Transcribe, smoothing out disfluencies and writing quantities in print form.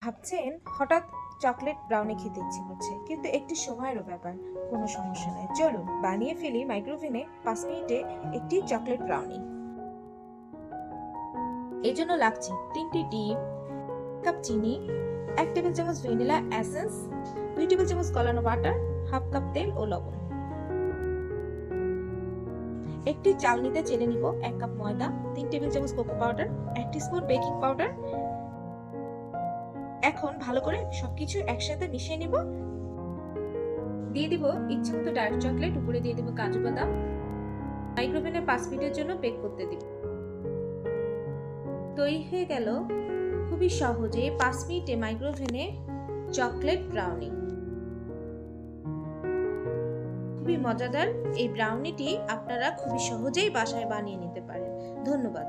ভাবছেন হঠাৎ chocolate brownie খেতে ইচ্ছে করছে, কিন্তু একটি সময়েরও ব্যাপার। কোনো সমস্যা নাই, চলুন বানিয়ে ফেলি মাইক্রোওভেনে 5 মিনিটে একটি চকলেট ব্রাউনি। এই জন্য লাগছে 3টি ডিম, কাপ চিনি, 1 টেবিল চামচ ভ্যানিলা এসেন্স, 2 টেবিল চামচ গলানো বাটার, হাফ কাপ তেল ও লবণ। একটি চালনিতে চেলে নিব 1 কাপ ময়দা, 3 টেবিল চামচ cocoa powder, 1 teaspoon baking powder. এখন ভালো করে সবকিছু একসাথে মিশিয়ে নিব। দিয়ে দিব ইচ্ছে মতো ডার্ক চকলেট, উপরে দিয়ে দিব কাজু বাদাম। মাইক্রোওভেনে 5 মিনিটের জন্য বেক করতে দিব। তৈরি হয়ে গেল খুবই সহজে 5 মিনিটে মাইক্রোওভেনে চকলেট ব্রাউনি। খুবই মজাদার এই ব্রাউনিটি আপনারা খুবই সহজেই বাসায় বানিয়ে নিতে পারেন। ধন্যবাদ।